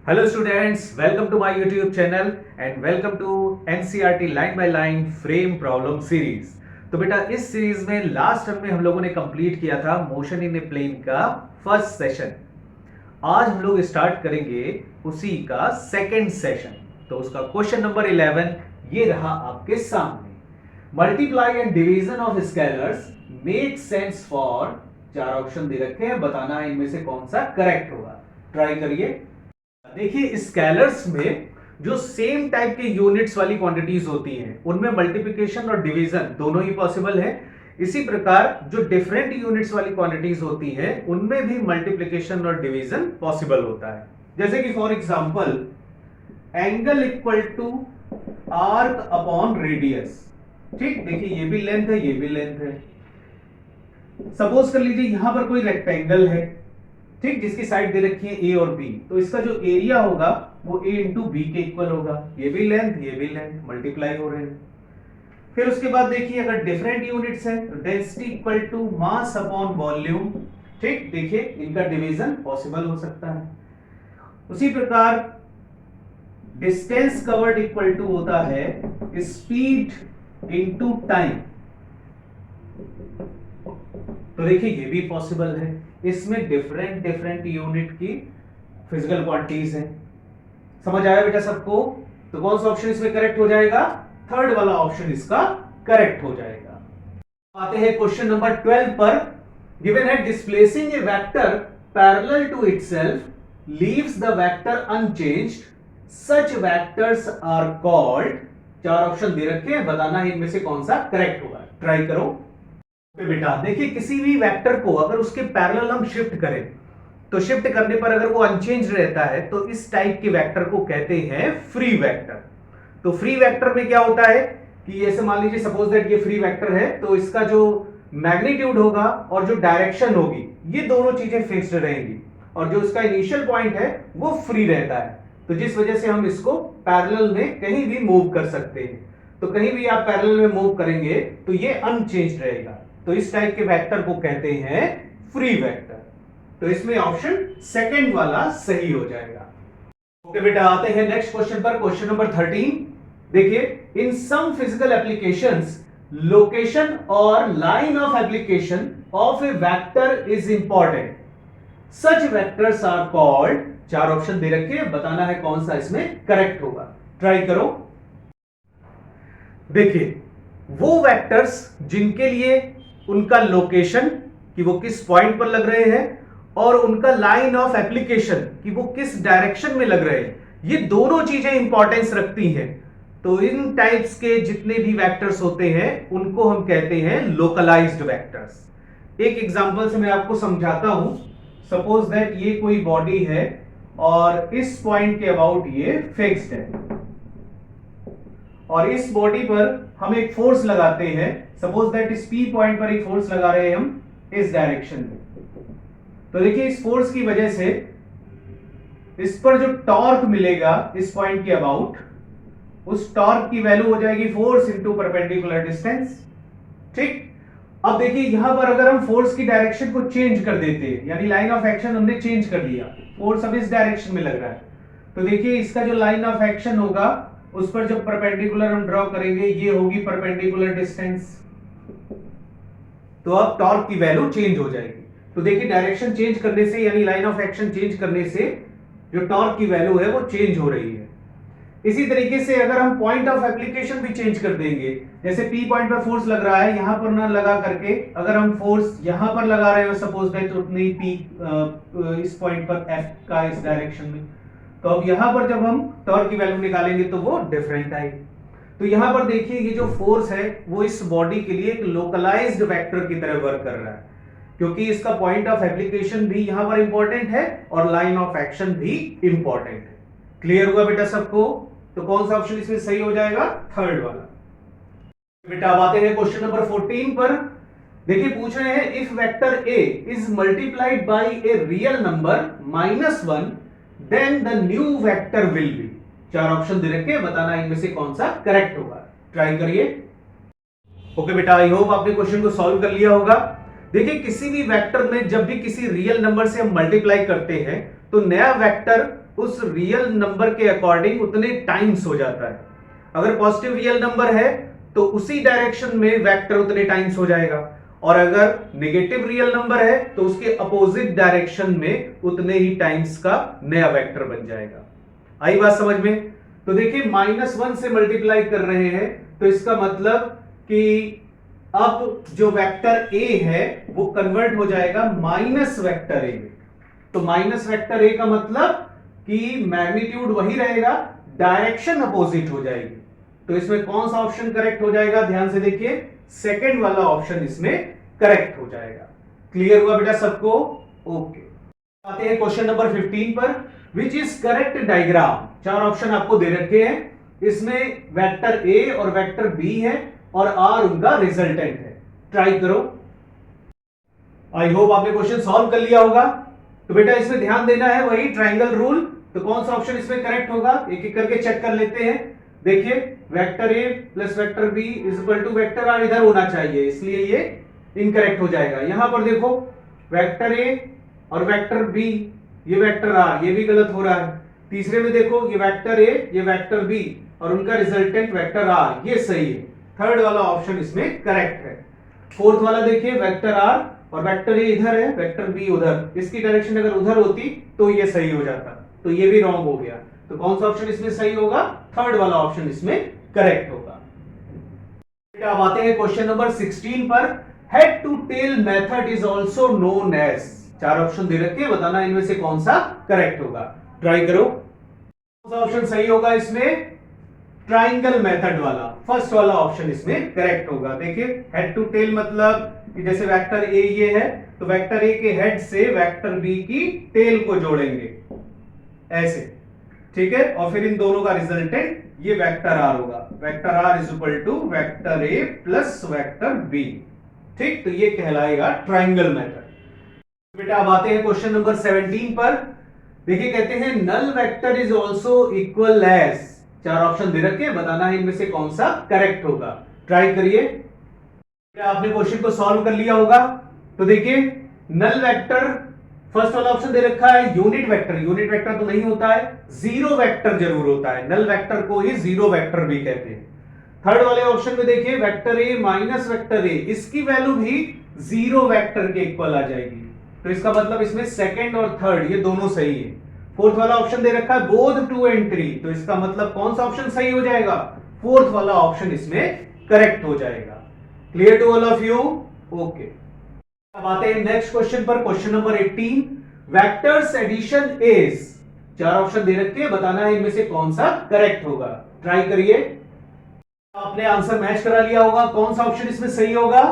Hello students, welcome to my YouTube channel and welcome to NCERT line by line frame problem series। तो बेटा इस series में last term में हम लोगों ने कंप्लीट किया था मोशन इन ए प्लेन का फर्स्ट सेशन। आज हम लोग स्टार्ट करेंगे उसी का सेकंड सेशन। तो उसका क्वेश्चन नंबर 11 ये रहा आपके सामने। Multiply and division of scalars make sense for, चार ऑप्शन दे रखे हैं, बताना है इनमें से कौन सा करेक्ट होगा। ट्राई करिए। देखिए स्केलर्स में जो सेम टाइप के यूनिट्स वाली क्वांटिटीज होती हैं उनमें मल्टीप्लिकेशन और डिवीजन दोनों ही पॉसिबल है। इसी प्रकार जो डिफरेंट यूनिट्स वाली क्वांटिटीज होती हैं उनमें भी मल्टीप्लिकेशन और डिवीजन पॉसिबल होता है। जैसे कि for example angle equal to arc upon radius. ठीक, देखिए ये भी लेंथ है, ये भी लेंथ है। सपोज कर लीजिए यहां पर कोई रेक्टेंगल है, ठीक, जिसकी साइड दे रखी है ए और बी, तो इसका जो एरिया होगा वो ए इंटू बी के इक्वल होगा। ये भी लेंथ, ये भी लेंथ, मल्टीप्लाई हो रहे हैं। फिर उसके बाद देखिए अगर डिफरेंट यूनिट्स है तो density equal to mass upon volume. ठीक, देखिए इनका डिवीजन पॉसिबल हो सकता है। उसी प्रकार डिस्टेंस कवर्ड इक्वल टू होता है स्पीड इनटू टाइम। तो देखिए ये भी पॉसिबल है। इसमें डिफरेंट डिफरेंट यूनिट की फिजिकल क्वांटिटीज हैं। समझ आया बेटा सबको? तो कौन सा ऑप्शन इसमें करेक्ट हो जाएगा? थर्ड वाला ऑप्शन इसका करेक्ट हो जाएगा। आते हैं क्वेश्चन नंबर 12 पर। गिवन है displacing a vector parallel to itself leaves the vector unchanged, such vectors are called. चार ऑप्शन दे रखे हैं, बताना है इनमें से कौन सा करेक्ट होगा। ट्राई करो बेटा। देखिए किसी भी वेक्टर को अगर उसके पैरेलल हम शिफ्ट करें तो शिफ्ट करने पर अगर वो अनचेंज रहता है तो इस टाइप के वेक्टर को कहते हैं फ्री वेक्टर। तो फ्री वेक्टर में क्या होता है कि ऐसे मान लीजिए सपोज दैट ये फ्री वेक्टर है, तो इसका जो मैग्नीट्यूड होगा और जो डायरेक्शन होगी ये दोनों चीजें फिक्स्ड रहेंगी और जो इसका इनिशियल पॉइंट है वो फ्री रहता है। तो जिस वजह से हम इसको पैरेलल में कहीं भी मूव कर सकते हैं। तो कहीं भी आप पैरेलल में मूव करेंगे तो ये अनचेंज्ड रहेगा। तो इस टाइप के वेक्टर को कहते हैं फ्री वेक्टर। तो इसमें ऑप्शन सेकंड वाला सही हो जाएगा। ओके बेटा, आते हैं नेक्स्ट क्वेश्चन पर। क्वेश्चन नंबर 13 देखिए, in some physical applications location और line of application of a vector is important, such vectors are called. चार ऑप्शन दे रखे हैं, बताना है कौन सा इसमें करेक्ट होगा। ट्राई करो। देखिए वो वेक्टर्स जिनके लिए उनका लोकेशन कि वो किस पॉइंट पर लग रहे हैं और उनका लाइन ऑफ एप्लीकेशन कि वो किस डायरेक्शन में लग रहे हैं, ये दोनों चीजें इंपॉर्टेंस रखती हैं। तो इन टाइप्स के जितने भी वेक्टर्स होते हैं उनको हम कहते हैं लोकलाइज्ड वेक्टर्स। एक एग्जांपल से मैं आपको समझाता हूं। सपोज दैट ये कोई बॉडी है और इस पॉइंट के अबाउट ये फिक्स्ड है और इस बॉडी पर हम एक फोर्स लगाते हैं। सपोज दैट इस पी पॉइंट पर एक फोर्स लगा रहे हैं हम इस डायरेक्शन में। तो देखिए इस फोर्स की वजह से इस पर जो टॉर्क मिलेगा इस पॉइंट के अबाउट, उस टॉर्क की वैल्यू हो जाएगी फोर्स इंटू परपेंडिकुलर डिस्टेंस। ठीक, अब देखिए यहां पर अगर हम फोर्स की डायरेक्शन को चेंज कर देते हैं, यानी लाइन ऑफ एक्शन हमने चेंज कर दिया, फोर्स अब इस डायरेक्शन में लग रहा है, तो देखिए इसका जो लाइन ऑफ एक्शन होगा उस पर जब परपेंडिकुलर हम ड्रॉ करेंगे ये होगी परपेंडिकुलर डिस्टेंस। तो अब टॉर्क की वैल्यू चेंज हो जाएगी। तो देखिए डायरेक्शन चेंज करने से यानी लाइन ऑफ एक्शन चेंज करने से जो टॉर्क की वैल्यू है वो चेंज हो रही है। इसी तरीके से अगर हम पॉइंट ऑफ एप्लीकेशन भी चेंज कर देंगे, जैसे पी पॉइंट पर फोर्स लग रहा है, यहां पर ना लगा करके अगर हम फोर्स यहां पर लगा रहे हो सपोज दैट उतनी पी इस पॉइंट पर एफ का इस डायरेक्शन में, तो अब यहां पर जब हम टॉर्क की वैल्यू निकालेंगे तो वो डिफरेंट आएगी। तो यहां पर देखिए ये जो फोर्स है वो इस बॉडी के लिए एक लोकलाइज्ड वेक्टर की तरह वर्क कर रहा है, क्योंकि इसका पॉइंट ऑफ एप्लीकेशन भी यहां पर इंपॉर्टेंट है और लाइन ऑफ एक्शन भी इंपॉर्टेंट है। क्लियर हुआ बेटा सबको? तो कौन सा ऑप्शन इसमें सही हो जाएगा? थर्ड वाला। बेटा अब आते हैं क्वेश्चन नंबर 14 पर। देखिए पूछ रहे हैं if vector A is multiplied by a real number -1 then the new vector will be. चार ऑप्शन दे रखे हैं, बताना इनमें से कौन सा करेक्ट होगा। ट्राई करिए। ओके बेटा, आई होप आपने क्वेश्चन को सॉल्व कर लिया होगा। देखिए किसी भी वेक्टर में जब भी किसी रियल नंबर से हम मल्टीप्लाई करते हैं तो नया वेक्टर उस रियल नंबर के अकॉर्डिंग उतने टाइम्स हो जाता है। अगर पॉजिटिव रियल नंबर है तो उसी डायरेक्शन में वेक्टर उतने टाइम्स हो जाएगा, और अगर नेगेटिव रियल नंबर है तो उसके अपोजिट डायरेक्शन में उतने ही टाइम्स का नया वेक्टर बन जाएगा। आई बात समझ में? तो देखिए -1 से मल्टीप्लाई कर रहे हैं तो इसका मतलब कि अब जो वेक्टर ए है वो कन्वर्ट हो जाएगा माइनस वेक्टर ए। तो माइनस वेक्टर ए का मतलब कि मैग्नीट्यूड वही रहेगा, डायरेक्शन अपोजिट हो जाएगी। तो इसमें कौन सा ऑप्शन करेक्ट हो जाएगा? ध्यान से देखिए, सेकंड वाला ऑप्शन इसमें करेक्ट हो जाएगा। क्लियर हुआ बेटा सबको? ओके। आते हैं क्वेश्चन नंबर 15 पर, which is correct diagram. 4 option आपको दे रखे हैं, इसमें वेक्टर ए और वेक्टर बी है और आर उनका रिजल्टेंट है। ट्राई करो। आई होप आपने क्वेश्चन सॉल्व कर लिया होगा। तो बेटा इसमें ध्यान देना है वही ट्रायंगल रूल। तो कौन सा ऑप्शन इसमें करेक्ट होगा एक एक करके चेक कर लेते हैं। देखिए vector A plus vector B is equal to vector R इधर होना चाहिए, इसलिए ये इनकरेक्ट हो जाएगा। यहां पर देखो वेक्टर ए और वेक्टर बी, ये वेक्टर आर, ये भी गलत हो रहा है। तीसरे में देखो ये वेक्टर ए, ये वेक्टर बी और उनका रिजल्टेंट वेक्टर आर, ये सही है। थर्ड वाला ऑप्शन इसमें करेक्ट है। फोर्थ वाला देखिए वेक्टर आर और वेक्टर ए इधर है, वेक्टर बी उधर, इसकी डायरेक्शन अगर उधर होती तो ये सही हो जाता, तो ये भी रॉन्ग हो गया। तो कौन सा ऑप्शन इसमें सही होगा? थर्ड वाला ऑप्शन इसमें करेक्ट होगा। अब आते हैं क्वेश्चन नंबर 16 पर, head to tail method is also known as. 4 option दे रखे, बताना इनमें से कौन सा करेक्ट होगा। ट्राई करो। कौन सा ऑप्शन सही होगा इसमें? ट्राइंगल मेथड वाला, फर्स्ट वाला ऑप्शन इसमें करेक्ट होगा। देखिए हेड टू टेल मतलब कि जैसे वेक्टर ए ये है तो वेक्टर ए के हेड से वेक्टर बी की टेल को जोड़ेंगे ऐसे, ठीक है, और फिर इन दोनों का रिजल्टेंट ये वेक्टर आर होगा। Vector R is equal to vector A plus vector B. ठीक, तो ये कहलाएगा ट्राइंगल मेथड। बेटा अब आते हैं क्वेश्चन नंबर 17 पर। देखिए कहते हैं null vector is also equal as. 4 option दे रखे, बताना है इनमें से कौन सा करेक्ट होगा। ट्राई करिए। आपने क्वेश्चन को सॉल्व कर लिया होगा। तो देखिए नल वेक्टर, फर्स्ट वाला ऑप्शन दे रखा है यूनिट वेक्टर। यूनिट वेक्टर तो नहीं होता है, जीरो वेक्टर जरूर होता है। नल वेक्टर को ही जीरो वेक्टर भी कहते हैं। थर्ड वाले ऑप्शन में देखिए वेक्टर ए माइनस वेक्टर ए, इसकी वैल्यू भी जीरो वेक्टर के इक्वल आ जाएगी। तो इसका मतलब इसमें सेकंड और थर्ड ये दोनों सही है। फोर्थ वाला ऑप्शन दे रखा है बोथ 2 and 3, तो इसका मतलब कौन सा ऑप्शन सही हो जाएगा? फोर्थ वाला ऑप्शन इसमें करेक्ट हो जाएगा। Clear to all of you? Okay. अब आते हैं नेक्स्ट क्वेश्चन पर, question number 18, vectors addition is. 4 option दे रखे हैं, बताना है इनमें से कौन सा करेक्ट होगा। ट्राई करिए। आपने आंसर मैच करा लिया होगा, कौन सा ऑप्शन इसमें सही होगा?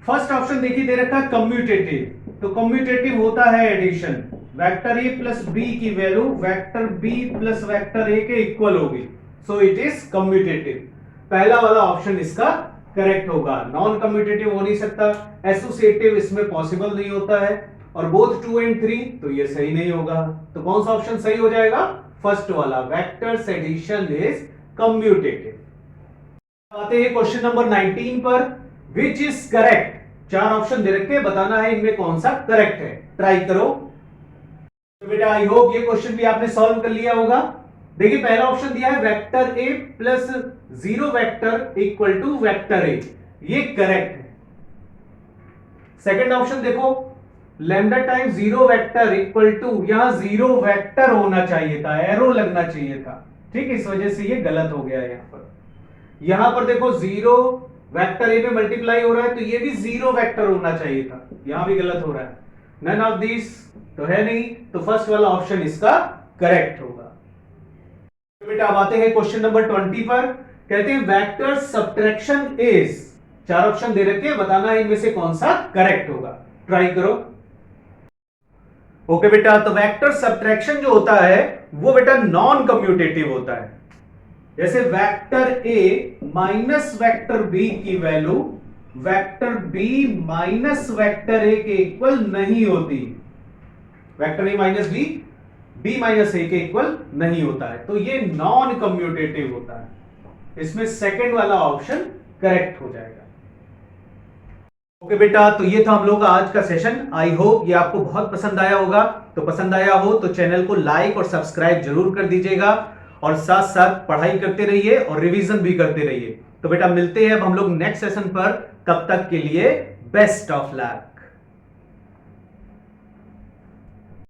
फर्स्ट ऑप्शन देखिए दे रखा है कम्यूटेटिव। तो कम्यूटेटिव होता है addition. Vector A plus B की value vector B plus vector A के इक्वल होगी, सो इट इज कम्यूटेटिव। पहला वाला ऑप्शन इसका करेक्ट होगा। नॉन कम्यूटेटिव हो नहीं सकता, एसोसिएटिव इसमें पॉसिबल नहीं होता है, और बोथ 2 and 3, तो ये सही नहीं होगा। तो कौन सा ऑप्शन सही हो जाएगा? फर्स्ट वाला, वेक्टर्स एडिशन इज कम्यूटेटिव। आते हैं क्वेश्चन नंबर 19 पर, विच इज करेक्ट। 4 ऑप्शन दे रखे, बताना है इनमें कौन सा करेक्ट है। ट्राई करो। तो बेटा आई होप ये क्वेश्चन भी आपने सॉल्व कर लिया होगा। देखिए पहला ऑप्शन दिया है vector A plus zero vector equal to vector A, ये करेक्ट है। सेकंड ऑप्शन देखो lambda times zero vector equal to, यहां जीरो वेक्टर होना चाहिए था, एरो लगना चाहिए था, ठीक, इस वजह से ये गलत हो गया। यहां पर देखो जीरो वेक्टर ए में मल्टीप्लाई हो रहा है तो ये भी जीरो वेक्टर होना चाहिए था, यहां भी गलत हो रहा है। नन ऑफ दिस तो है नहीं, तो फर्स्ट वाला ऑप्शन इसका करेक्ट होगा। बेटा अब आते हैं क्वेश्चन नंबर 20 पर। कहते हैं वेक्टर सब्ट्रैक्शन इज। 4 ऑप्शन दे रखे, बताना है इनमें से कौन सा करेक्ट होगा। ट्राई करो। ओके बेटा, तो वेक्टर सब्ट्रैक्शन जो होता है वो बेटा नॉन कम्यूटेटिव होता है। जैसे vector A minus vector B की value vector B minus vector A के इक्वल नहीं होती। Vector A minus B minus A के इक्वल नहीं होता है, तो ये नॉन कम्यूटेटिव होता है। इसमें सेकंड वाला ऑप्शन करेक्ट हो जाएगा। ओके बेटा, तो ये था हम लोग का आज का सेशन। आई होप ये आपको बहुत पसंद आया होगा। तो पसंद आया हो तो चैनल को लाइक और सब्सक्राइब जरूर कर दीजिएगा, और साथ साथ पढ़ाई करते रहिए और रिवीजन भी करते रहिए। तो बेटा मिलते हैं अब हम लोग नेक्स्ट सेशन पर, तब तक के लिए बेस्ट ऑफ लक।